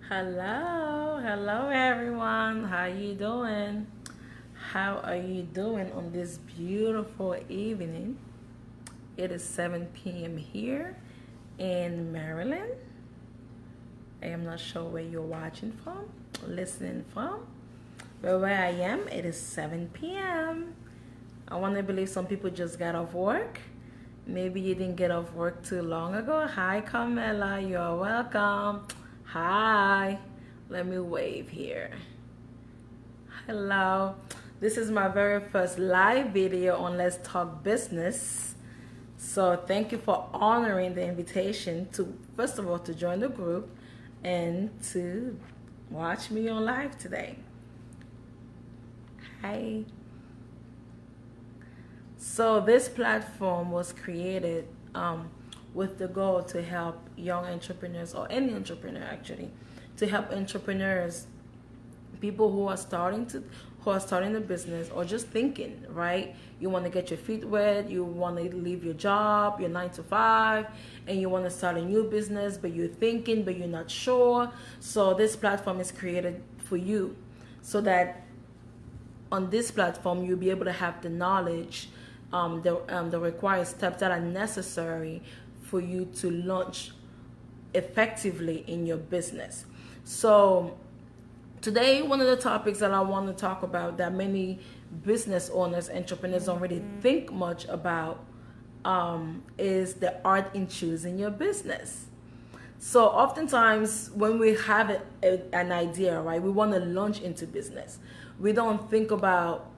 Hello everyone. How you doing? How are you doing on this beautiful evening? It is 7 p.m. here in Maryland. I am not sure where you're watching from, listening from, but where I am, it is 7 p.m. I want to believe some people just got off work. Maybe you didn't get off work too long ago. Hi, Carmela. You're welcome. Hi. Let me wave here. Hello. This is my very first live video on Let's Talk Business. So thank you for honoring the invitation to, first of all, to join the group and to watch me on live today. Hi. So this platform was created with the goal to help young entrepreneurs, or any entrepreneur actually, to help entrepreneurs, people who are starting a business or just thinking, right? You want to get your feet wet, you want to leave your job, your 9 to 5, and you want to start a new business, but you're thinking, but you're not sure. So this platform is created for you, so that on this platform you'll be able to have the knowledge, the required steps that are necessary for you to launch effectively in your business. So today, one of the topics that I want to talk about that many business owners, entrepreneurs don't really think much about is the art in choosing your business. So oftentimes when we have an idea, right, we want to launch into business. We don't think about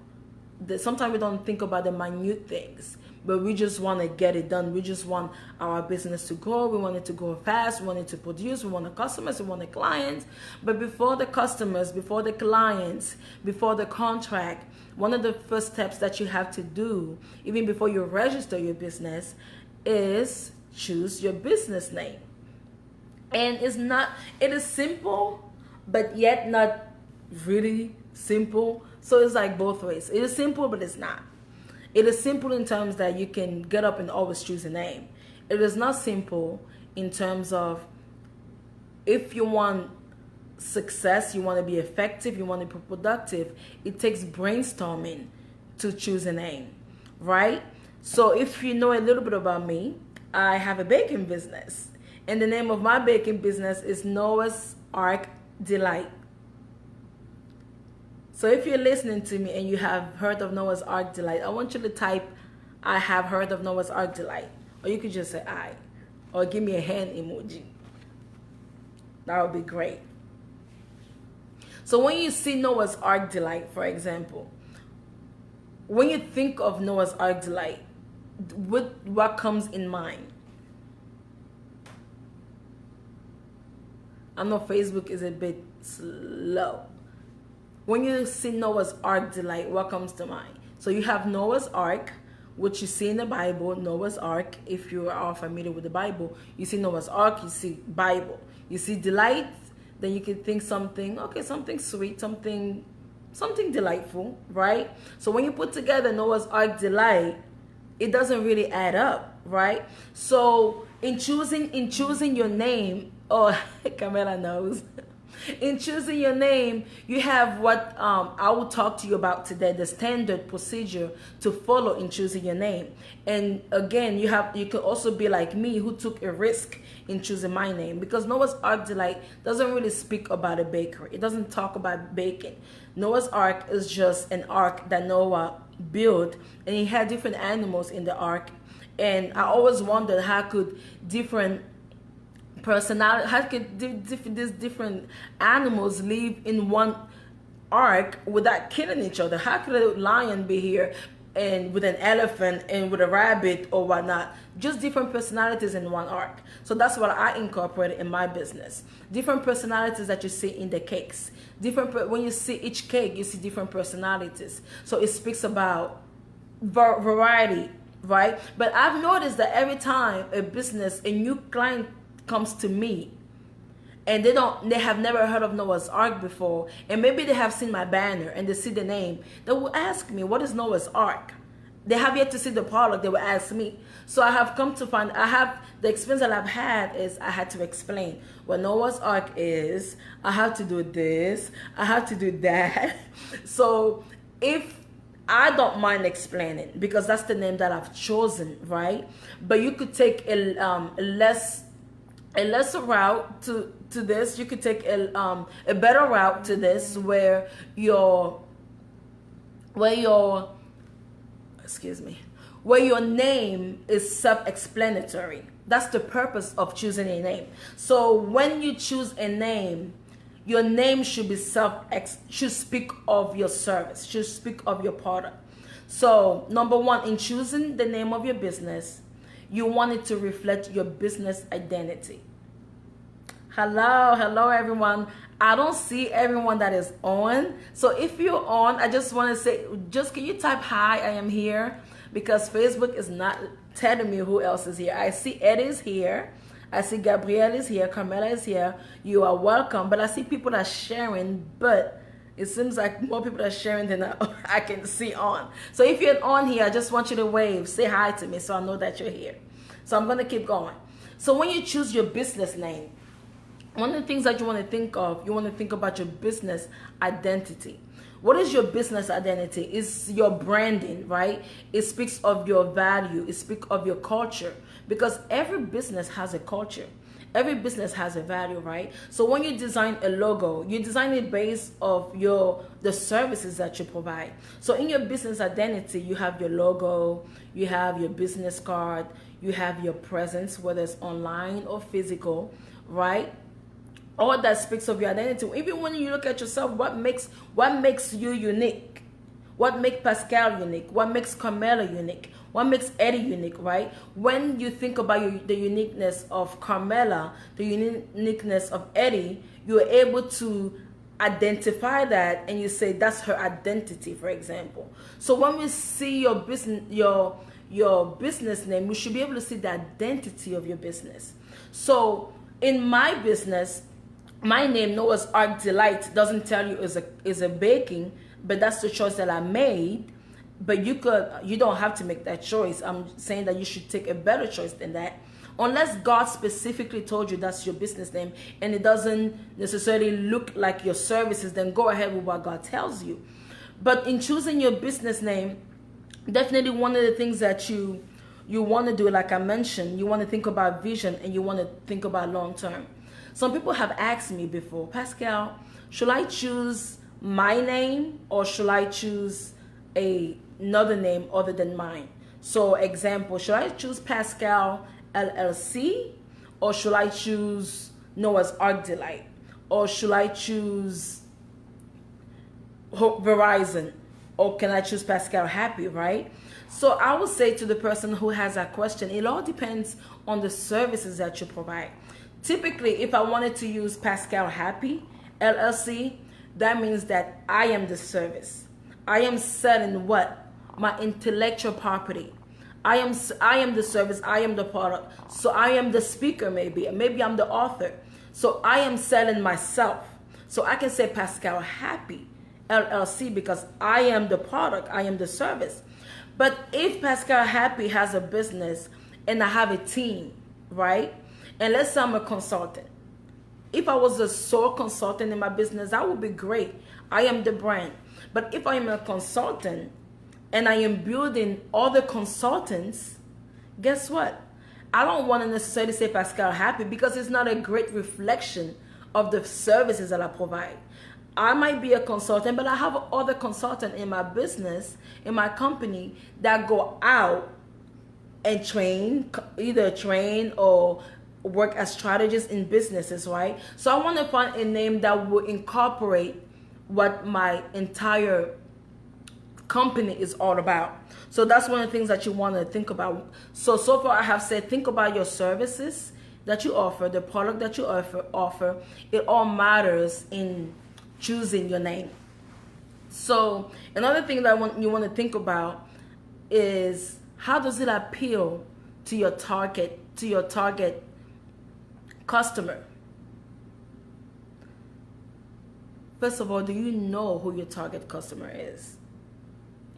sometimes we don't think about the minute things, but we just want to get it done. We just want our business to grow. We want it to grow fast. We want it to produce. We want the customers. We want the clients. But before the customers, before the clients, before the contract, one of the first steps that you have to do, even before you register your business, is choose your business name. And it is simple, but yet not really simple. So it's like both ways. It is simple, but it's not. It is simple in terms that you can get up and always choose a name. It is not simple in terms of, if you want success, you want to be effective, you want to be productive, it takes brainstorming to choose a name, right? So if you know a little bit about me, I have a baking business. And the name of my baking business is Noah's Ark Delight. So if you're listening to me and you have heard of Noah's Ark Delight, I want you to type, I have heard of Noah's Ark Delight. Or you could just say I. Or give me a hand emoji. That would be great. So when you see Noah's Ark Delight, for example, when you think of Noah's Ark Delight, what comes in mind? I know Facebook is a bit slow. When you see Noah's Ark Delight, what comes to mind? So you have Noah's Ark, which you see in the Bible, Noah's Ark. If you are familiar with the Bible, you see Noah's Ark, you see Bible. You see delight, then you can think something sweet, something delightful, right? So when you put together Noah's Ark Delight, it doesn't really add up, right? So in choosing your name, oh, Camila knows. In choosing your name, you have what I will talk to you about today, the standard procedure to follow in choosing your name. And again, you can also be like me, who took a risk in choosing my name, because Noah's Ark Delight doesn't really speak about a bakery. It doesn't talk about baking. Noah's Ark is just an ark that Noah built, and he had different animals in the ark. And I always wondered, how could different these different animals live in one ark without killing each other? How could a lion be here and with an elephant and with a rabbit or whatnot? Just different personalities in one ark. So that's what I incorporated in my business. Different personalities that you see in the cakes. When you see each cake, you see different personalities. So it speaks about variety, right? But I've noticed that every time a new client comes to me and they have never heard of Noah's Ark before, and maybe they have seen my banner and they see the name, they will ask me, what is Noah's Ark? They have yet to see the product. They will ask me. So I have come to find, the experience that I've had is I had to explain what Noah's Ark is. I have to do this. I have to do that. So if I don't mind explaining, because that's the name that I've chosen, right? But you could take a lesser route to this. You could take a better route to this, where your name is self-explanatory. That's the purpose of choosing a name. So when you choose a name, your name should be should speak of your service, should speak of your product. So number one, in choosing the name of your business, you want it to reflect your business identity. Hello everyone. I don't see everyone that is on. So if you're on, I just want to say, can you type hi, I am here? Because Facebook is not telling me who else is here. I see Eddie is here. I see Gabrielle is here. Carmela is here. You are welcome. But I see people that are sharing, but it seems like more people are sharing than I can see on. So if you're on here, I just want you to wave. Say hi to me so I know that you're here. So I'm going to keep going. So when you choose your business name, one of the things that you want to think of, you want to think about your business identity. What is your business identity? It's your branding, right? It speaks of your value. It speaks of your culture, because every business has a culture. Every business has a value, right? So when you design a logo, you design it based of the services that you provide. So in your business identity, you have your logo, you have your business card, you have your presence, whether it's online or physical, right? All that speaks of your identity. Even when you look at yourself, what makes you unique? What makes Pascale unique? What makes Carmela unique? What makes Eddie unique, right? When you think about the uniqueness of Carmela, the uniqueness of Eddie, you're able to identify that, and you say that's her identity, for example. So when we see your business name, we should be able to see the identity of your business. So in my business, my name, Noah's Ark Delight, doesn't tell you is a baking, but that's the choice that I made. But you don't have to make that choice. I'm saying that you should take a better choice than that. Unless God specifically told you that's your business name and it doesn't necessarily look like your services, then go ahead with what God tells you. But in choosing your business name, definitely one of the things that you want to do, like I mentioned, you want to think about vision and you want to think about long term. Some people have asked me before, Pascale, should I choose my name or should I choose another name other than mine? So example, should I choose Pascale LLC, or should I choose Noah's Ark Delight, or should I choose Verizon, or can I choose Pascale Hapi, right? So I would say to the person who has that question, it all depends on the services that you provide. Typically, if I wanted to use Pascale Hapi LLC, that means that I am the service. I am selling what? My intellectual property. I am the service. I am the product. So I am the speaker, maybe I'm the author. So I am selling myself. So I can say Pascale Hapi LLC because I am the product. I am the service. But if Pascale Hapi has a business and I have a team, right? And let's say I'm a consultant. If I was a sole consultant in my business, that would be great. I am the brand. But if I am a consultant and I am building other consultants, guess what? I don't want to necessarily say Pascale Hapi because it's not a great reflection of the services that I provide. I might be a consultant, but I have other consultants in my business, in my company, that go out and either train or work as strategists in businesses, right? So I want to find a name that will incorporate what my entire company is all about. So that's one of the things that you want to think about. So far I have said, think about your services that you offer, the product that you offer. It all matters in choosing your name. So another thing that you want to think about is, how does it appeal to your target customer? First of all, do you know who your target customer is?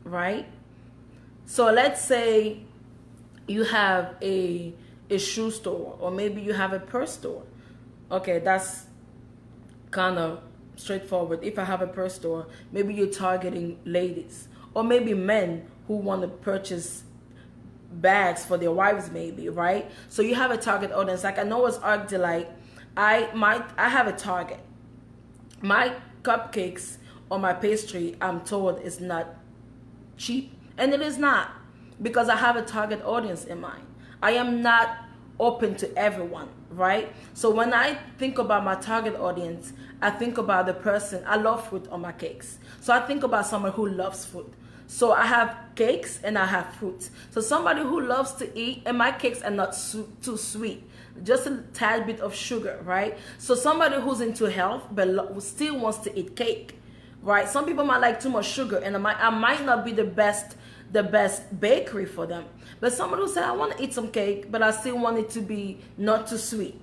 Right? So let's say you have a shoe store, or maybe you have a purse store. Okay, that's kind of straightforward. If I have a purse store, maybe you're targeting ladies, or maybe men who want to purchase bags for their wives, maybe, right? So you have a target audience. Like I know as Ark Delight, I have a target. My cupcakes or my pastry, I'm told, is not cheap, and it is not, because I have a target audience in mind. I am not open to everyone, right? So when I think about my target audience, I think about the person. I love fruit on my cakes, so I think about someone who loves fruit. So I have cakes and I have fruits. So somebody who loves to eat, and my cakes are not too sweet, just a tad bit of sugar, right? So somebody who's into health but still wants to eat cake, right? Some people might like too much sugar, and I might not be the best bakery for them. But somebody who said, I want to eat some cake, but I still want it to be not too sweet.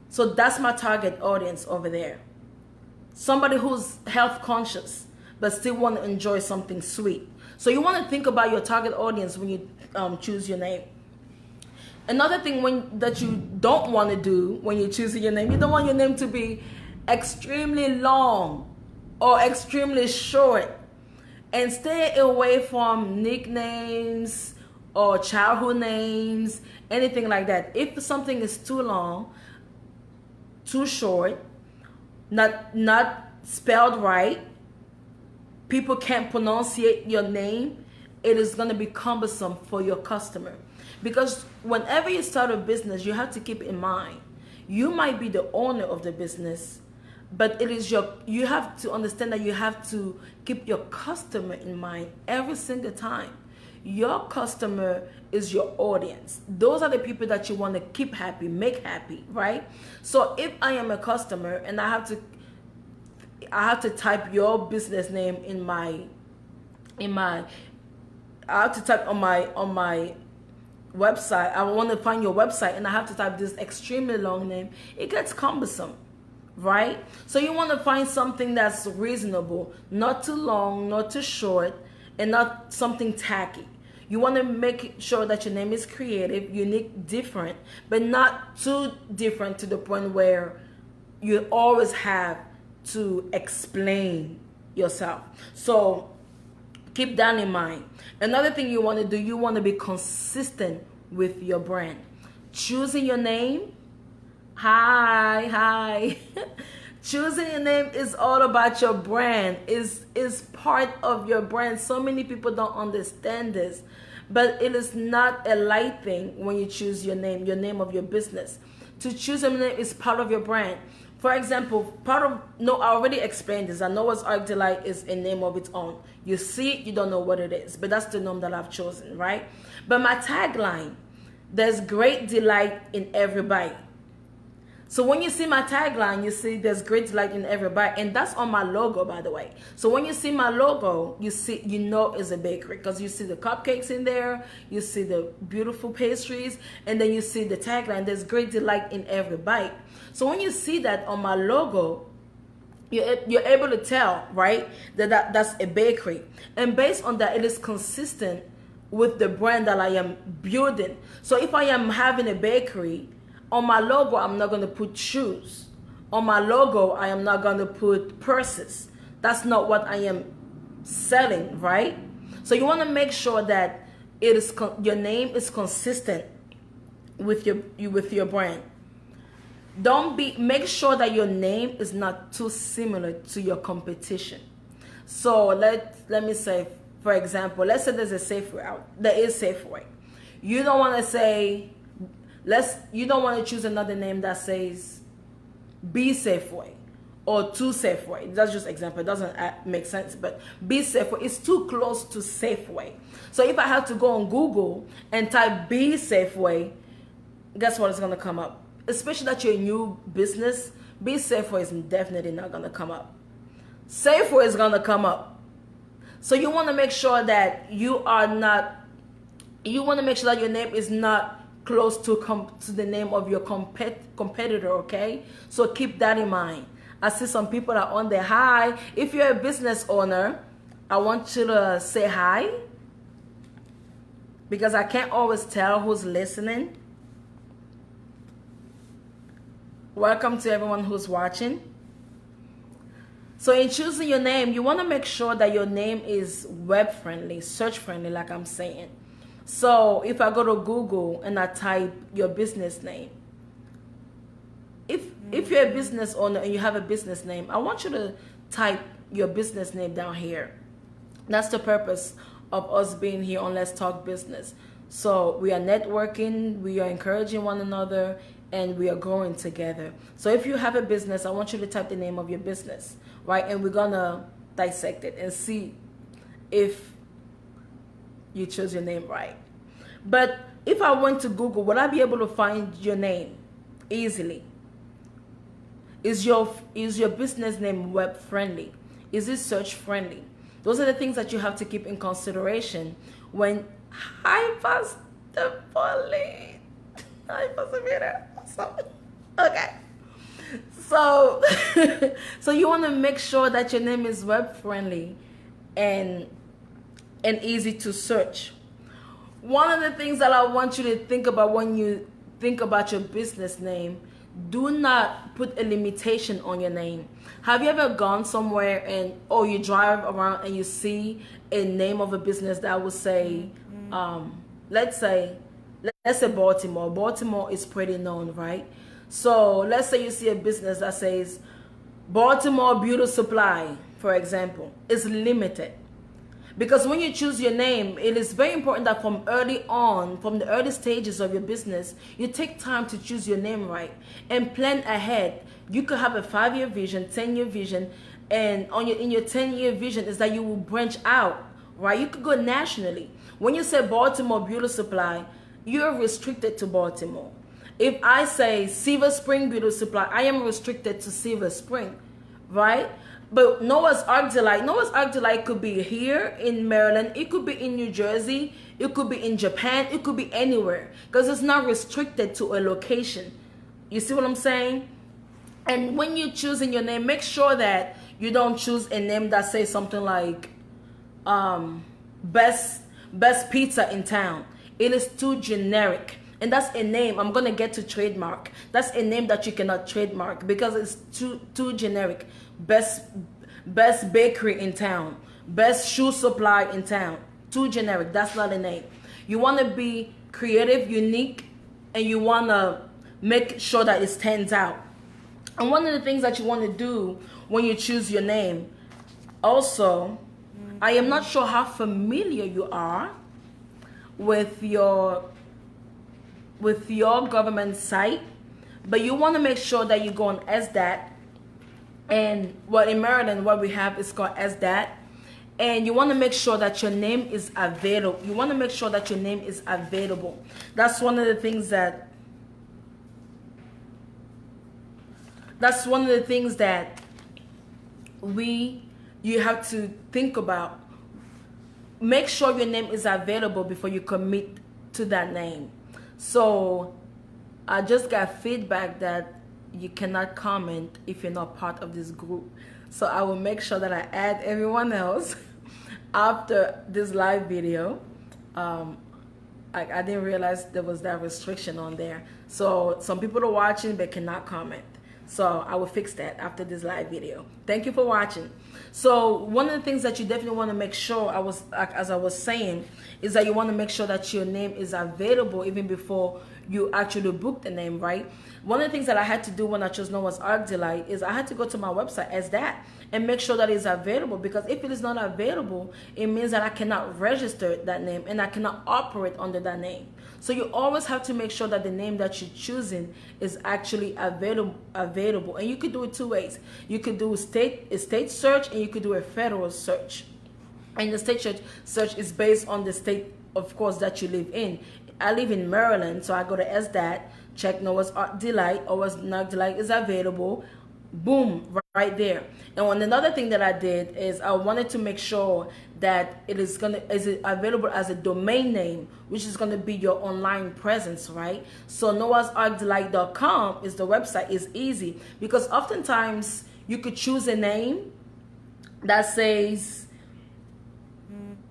So that's my target audience over there. Somebody who's health conscious, but still want to enjoy something sweet. So you want to think about your target audience when you choose your name. Another thing that you don't want to do when you're choosing your name, you don't want your name to be extremely long or extremely short. And stay away from nicknames or childhood names, anything like that. If something is too long, too short, not spelled right, people can't pronunciate your name, it is going to be cumbersome for your customer. Because whenever you start a business, you have to keep in mind, you might be the owner of the business, but you have to understand that you have to keep your customer in mind every single time. Your customer is your audience. Those are the people that you want to keep happy, make happy, right? So if I am a customer and I have to type your business name I have to type on my website. I want to find your website and I have to type this extremely long name. It gets cumbersome, right? So you want to find something that's reasonable, not too long, not too short, and not something tacky. You want to make sure that your name is creative, unique, different, but not too different to the point where you always have to explain yourself. So keep that in mind. Another thing you want to do, you want to be consistent with your brand. Choosing your name, hi. Choosing your name is all about your brand, is part of your brand. So many people don't understand this, but it is not a light thing when you choose your name of your business. To choose a name is part of your brand. For example, I already explained this. I know what Ark Delight is a name of its own. You see it, you don't know what it is, but that's the name that I've chosen, right? But my tagline, there's great delight in every bite. So when you see my tagline, you see there's great delight in every bite, and that's on my logo, by the way. So when you see my logo, you know it's a bakery, because you see the cupcakes in there, you see the beautiful pastries, and then you see the tagline, there's great delight in every bite. So when you see that on my logo, you're able to tell, right, that's a bakery. And based on that, it is consistent with the brand that I am building. So if I am having a bakery, on my logo, I'm not going to put shoes. On my logo, I am not going to put purses. That's not what I am selling, right? So you want to make sure that your name is consistent with your brand. Make sure that your name is not too similar to your competition. So let me say, for example, let's say there's a Safeway out. There is Safeway. You don't want to say, you don't want to choose another name that says B Safeway or 2 Safeway. That's just example. It doesn't make sense, but B Safeway is too close to Safeway. So if I have to go on Google and type B Safeway, guess what is going to come up? Especially that you're a new business, B Safeway is definitely not going to come up. Safeway is going to come up. So you want to make sure that you want to make sure that your name is not close to the name of your competitor, okay? So keep that in mind. I see some people are on there. Hi, if you're a business owner, I want you to say hi. because I can't always tell who's listening. Welcome to everyone who's watching. So in choosing your name, you want to make sure that your name is web friendly, search friendly, like I'm saying. So if I go to Google and I type your business name, if you're a business owner and you have a business name, I want you to type your business name down here. That's the purpose of us being here on Let's Talk Business. So we are networking, we are encouraging one another, and we are growing together. So if you have a business, I want you to type the name of your business, right? And we're gonna dissect it and see if you chose your name right. But if I went to Google, would I be able to find your name easily? Is your business name web friendly? Is it search friendly? Those are the things that you have to keep in consideration when. Hi, Pastor Pauline. Hi, Pastor Peter. Awesome. Okay. So, so you want to make sure that your name is web friendly and easy to search. One of the things that I want you to think about when you think about your business name, do not put a limitation on your name. Have you ever gone somewhere and you drive around and you see a name of a business that would say, let's say Baltimore. Baltimore is pretty known, right? So let's say you see a business that says Baltimore Beauty Supply, for example. It's limited. Because when you choose your name, it is very important that from early on, from the early stages of your business, you take time to choose your name right and plan ahead. You could have a 5-year vision, 10-year vision, and in your 10-year vision is that you will branch out, right? You could go nationally. When you say Baltimore Beauty Supply, you're restricted to Baltimore. If I say Silver Spring Beauty Supply, I am restricted to Silver Spring, right? But Noah's Ark Delight could be here in Maryland. It could be in New Jersey. It could be in Japan. It could be anywhere because it's not restricted to a location. You see what I'm saying? And when you're choosing your name, make sure that you don't choose a name that says something like best pizza in town. It is too generic. And that's a name. I'm going to get to trademark. That's a name that you cannot trademark because it's too generic. Best bakery in town. Best shoe supply in town. Too generic. That's not a name. You want to be creative, unique, and you want to make sure that it stands out. And one of the things that you want to do when you choose your name, also, I am not sure how familiar you are with your government site, but you want to make sure that you go on SDAT. And in Maryland, what we have is called SDAT. And you want to make sure that your name is available. You want to make sure that your name is available. That's one of the things that you have to think about. Make sure your name is available before you commit to that name. So I just got feedback that you cannot comment if you're not part of this group. So I will make sure that I add everyone else after this live video. I didn't realize there was that restriction on there. So some people are watching but cannot comment. So I will fix that after this live video. Thank you for watching. So one of the things that you definitely want to make sure, as I was saying, is that you want to make sure that your name is available even before you actually book the name, right? One of the things that I had to do when I chose Noah's Ark Delight is I had to go to my website as that and make sure that it's available, because if it is not available, it means that I cannot register that name and I cannot operate under that name. So you always have to make sure that the name that you're choosing is actually available. And you could do it two ways. You could do a state search and you could do a federal search. And the state search is based on the state, of course, that you live in. I live in Maryland, so I go to SDAT, check Noah's Ark Delight, or Ark Delight is available. Boom, right there. And another thing that I did is I wanted to make sure that is it available as a domain name, which is going to be your online presence, right? So noahsarkdelight.com is the website. Is easy because oftentimes you could choose a name that says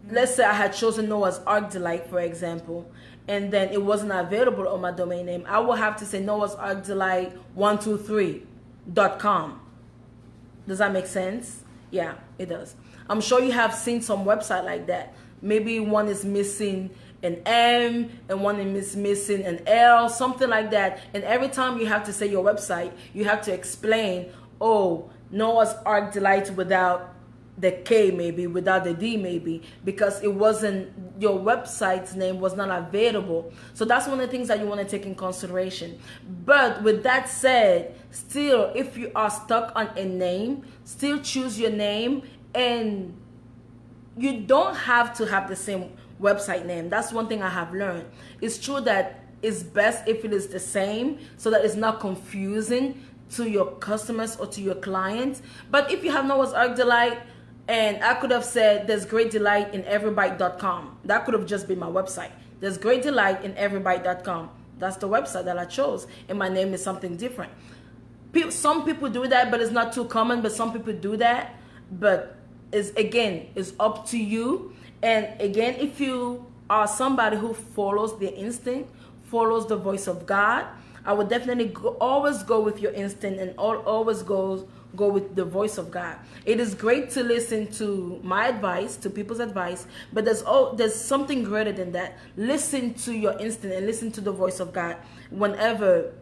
let's say I had chosen Noah's Ark Delight, for example, and then it wasn't available on my domain name, I will have to say Noah's Ark Delight 123.com. Does that make sense? Yeah, it does. I'm sure you have seen some website like that. Maybe one is missing an M and one is missing an L, something like that. And every time you have to say your website, you have to explain, oh, Noah's Ark Delight without the K, maybe without the D, maybe, because it wasn't, your website's name was not available. So that's one of the things that you want to take in consideration. But with that said, still, if you are stuck on a name, still choose your name, and you don't have to have the same website name. That's one thing I have learned. It's true that it's best if it is the same, so that it's not confusing to your customers or to your clients. But if you have Noah's Ark Delight, and I could have said there's great delight in everybite.com, that could have just been my website. There's great delight in everybite.com. That's the website that I chose, and my name is something different. Some people do that, but it's not too common. But some people do that. But it's up to you. And again, if you are somebody who follows the instinct, follows the voice of God, I would definitely always go with your instinct, and always go with the voice of God. It is great to listen to my advice, to people's advice, but there's something greater than that. Listen to your instinct and listen to the voice of God whenever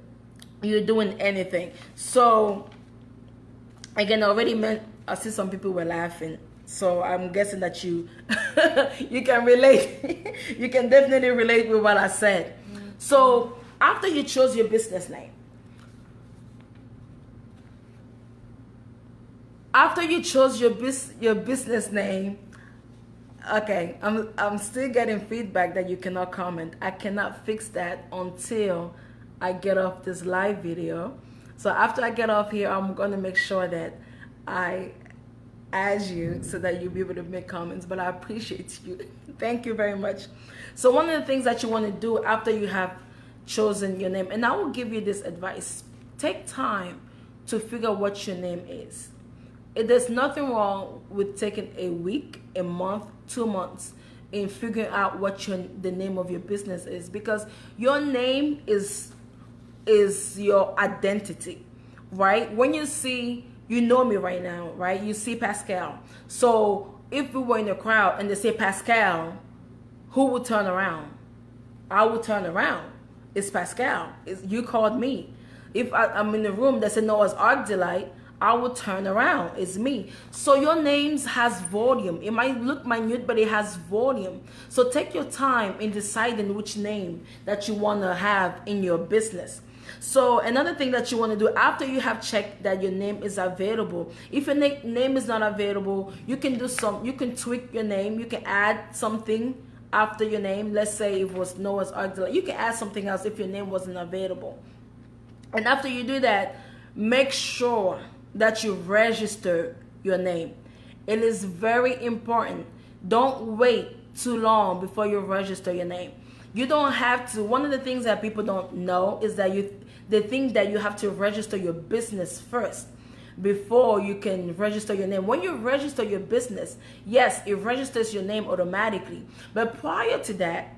you're doing anything. So again, I see some people were laughing, so I'm guessing that you you can relate. You can definitely relate with what I said. So after you chose your business name, your business name, okay, I'm still getting feedback that you cannot comment. I cannot fix that until I get off this live video. So after I get off here, I'm going to make sure that I add you so that you'll be able to make comments. But I appreciate you. Thank you very much. So one of the things that you want to do after you have chosen your name, and I will give you this advice: take time to figure out what your name is. There's nothing wrong with taking a week, a month, 2 months in figuring out what the name of your business is, because your name is your identity, right? When you know me right now, right? You see Pascale. So if we were in a crowd and they say Pascale, who would turn around? I would turn around. It's Pascale. You called me. If I'm in the room that said Noah's Ark Delight, I will turn around. It's me. So your names has volume. It might look minute, but it has volume. So take your time in deciding which name that you want to have in your business. So another thing that you want to do after you have checked that your name is available, if your name is not available, you can tweak your name. You can add something after your name. Let's say it was Noah's Ark Delight. You can add something else if your name wasn't available. And after you do that, make sure that you register your name. It is very important. Don't wait too long before you register your name. You don't have to. One of the things that people don't know is that they think that you have to register your business first before you can register your name. When you register your business, yes, it registers your name automatically. But prior to that,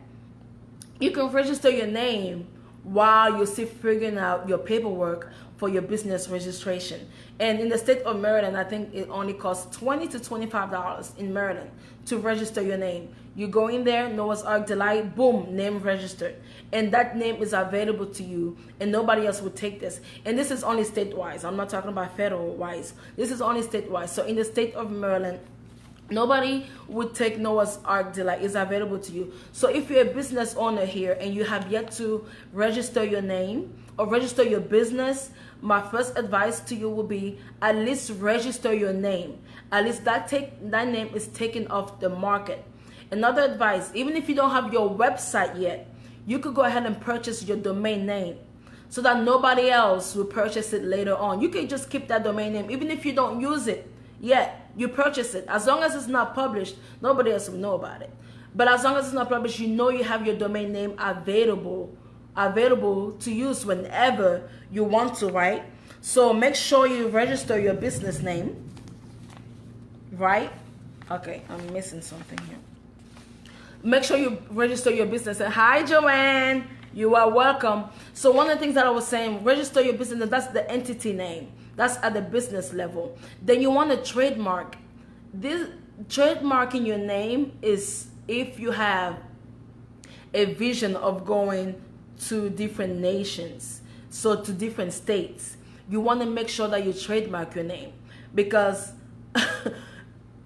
you can register your name while you're still figuring out your paperwork for your business registration. And in the state of Maryland, I think it only costs $20 to $25 in Maryland to register your name. You go in there, Noah's Ark Delight, boom, name registered. And that name is available to you, and nobody else would take this. And this is only state-wise. I'm not talking about federal-wise. This is only state-wise. So in the state of Maryland, nobody would take Noah's Ark Delight. It's available to you. So if you're a business owner here and you have yet to register your name or register your business, my first advice to you will be at least register your name. At least that name is taken off the market. Another advice, even if you don't have your website yet, you could go ahead and purchase your domain name so that nobody else will purchase it later on. You can just keep that domain name. Even if you don't use it yet, you purchase it. As long as it's not published, nobody else will know about it. But as long as it's not published, you know you have your domain name available to use whenever you want to, right? So make sure you register your business name, right? Okay, I'm missing something here. make sure you register your business. And hi, Joanne, you are welcome. So one of the things that I was saying, register your business, that's the entity name. That's at the business level. Then you want to trademark. This trademarking your name is if you have a vision of going to different nations, so to different states. You want to make sure that you trademark your name, because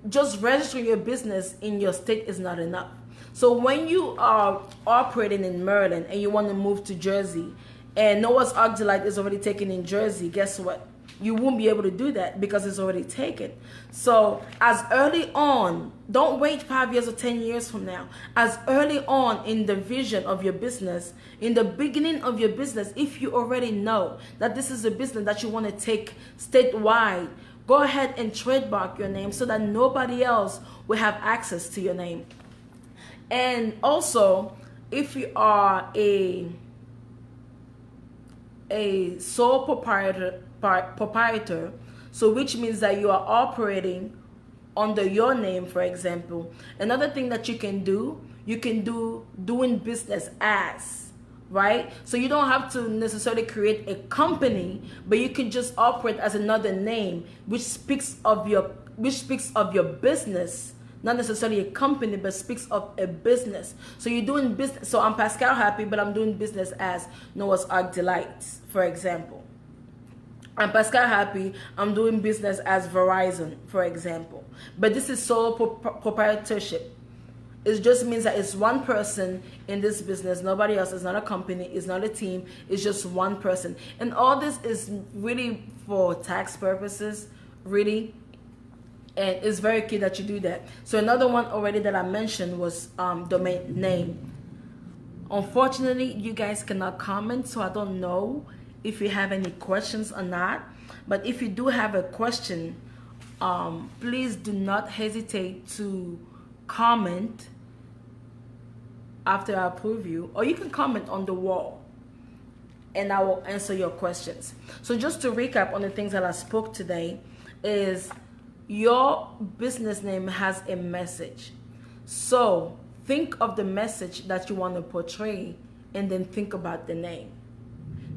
just registering your business in your state is not enough. So when you are operating in Maryland and you want to move to Jersey, and Noah's Ark Delight is already taken in Jersey, guess what? You won't be able to do that because it's already taken. So as early on, don't wait 5 years or 10 years from now. As early on in the vision of your business, in the beginning of your business, if you already know that this is a business that you want to take statewide, go ahead and trademark your name so that nobody else will have access to your name. And also, if you are a sole proprietor, so which means that you are operating under your name, for example. Another thing that you can do doing business as, right? So you don't have to necessarily create a company, but you can just operate as another name which speaks of your business. Not necessarily a company, but speaks of a business. So you're doing business. So I'm Pascale Hapi, but I'm doing business as Noah's Ark Delight, for example. I'm Pascale Hapi, I'm doing business as Verizon, for example. But this is sole proprietorship. It just means that it's one person in this business. Nobody else. It's not a company. It's not a team. It's just one person. And all this is really for tax purposes, really. And it's very key that you do that. So another one already that I mentioned was domain name. Unfortunately, you guys cannot comment, so I don't know if you have any questions or not. But if you do have a question, please do not hesitate to comment after I approve you, or you can comment on the wall and I will answer your questions. So just to recap on the things that I spoke today is your business name has a message. So think of the message that you want to portray and then think about the name.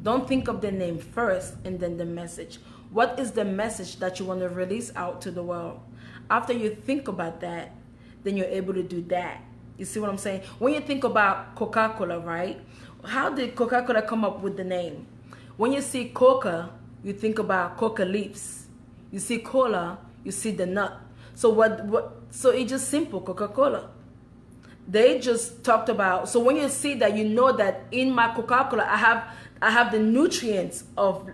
Don't think of the name first and then the message. What is the message that you want to release out to the world? After you think about that, then you're able to do that. You see what I'm saying? When you think about Coca-Cola, right? How did Coca-Cola come up with the name? When you see coca, you think about coca leaves. You see cola, you see the nut. So so it's just simple, Coca-Cola. They just talked about, so when you see that, you know that in my Coca-Cola I have the nutrients of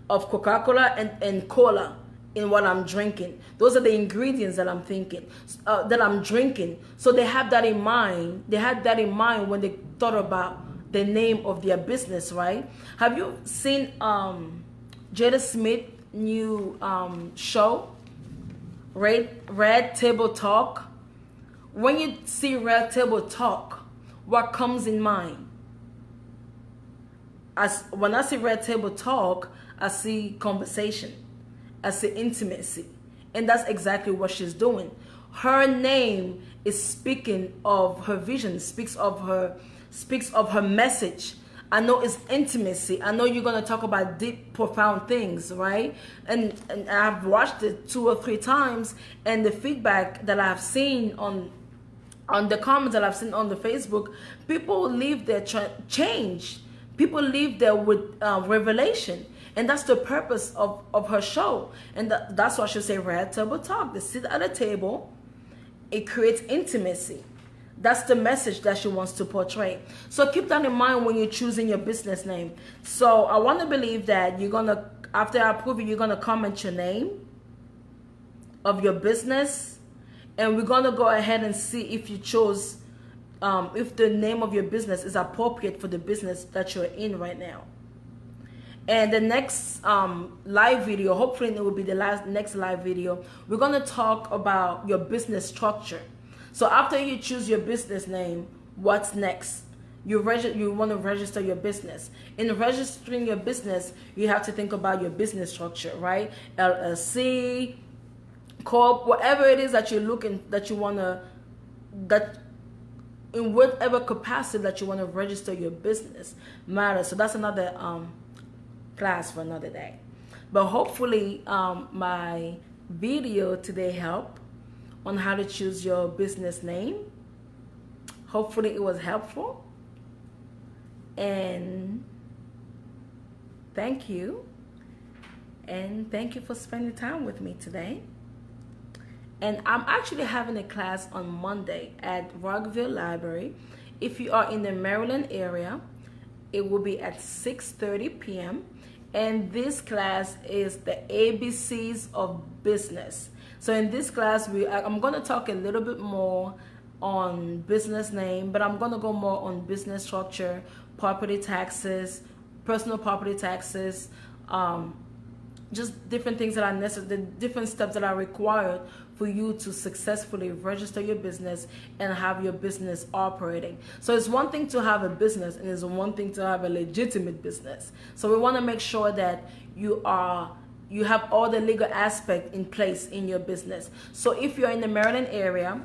Coca-Cola and cola in what I'm drinking. Those are the ingredients that I'm thinking, that I'm drinking. So they have that in mind. They had that in mind when they thought about the name of their business, right? Have you seen Jada Smith new show, Red Table Talk? When you see Red Table Talk, what comes in mind? When I see Red Table Talk, I see conversation, I see intimacy, and that's exactly what she's doing. Her name is speaking of her vision, speaks of her message. I know it's intimacy. I know you're gonna talk about deep, profound things, right? And I've watched it 2 or 3 times, and the feedback that I've seen on the comments that I've seen on the Facebook, people leave there changed. People leave there with revelation. And that's the purpose of her show. And that's why she say Red Table Talk. They sit at a table. It creates intimacy. That's the message that she wants to portray. So keep that in mind when you're choosing your business name. So I want to believe that you're going to, after I approve it, you're going to comment your name of your business. And we're going to go ahead and see if you chose, if the name of your business is appropriate for the business that you're in right now. And the next live video, hopefully it will be the next live video, we're going to talk about your business structure. So after you choose your business name, what's next? You want to register your business. In registering your business, you have to think about your business structure, right? LLC, Corp, whatever it is that you're looking, that you want to, in whatever capacity that you want to register your business matters. So that's another class for another day. But hopefully my video today helped on how to choose your business name. Hopefully it was helpful. And thank you. And thank you for spending time with me today. And I'm actually having a class on Monday at Rockville Library. If you are in the Maryland area, it will be at 6:30 p.m. And this class is the ABCs of business. So in this class, I'm going to talk a little bit more on business name, but I'm going to go more on business structure, property taxes, personal property taxes, just different things that are necessary, the different steps that are required for you to successfully register your business and have your business operating. So it's one thing to have a business, and it's one thing to have a legitimate business. So we want to make sure that you have all the legal aspect in place in your business. So if you're in the Maryland area,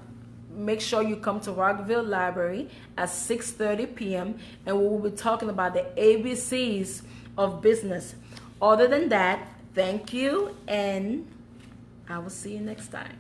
make sure you come to Rockville Library at 6:30 p.m. and we will be talking about the ABCs of business. Other than that, thank you, and I will see you next time.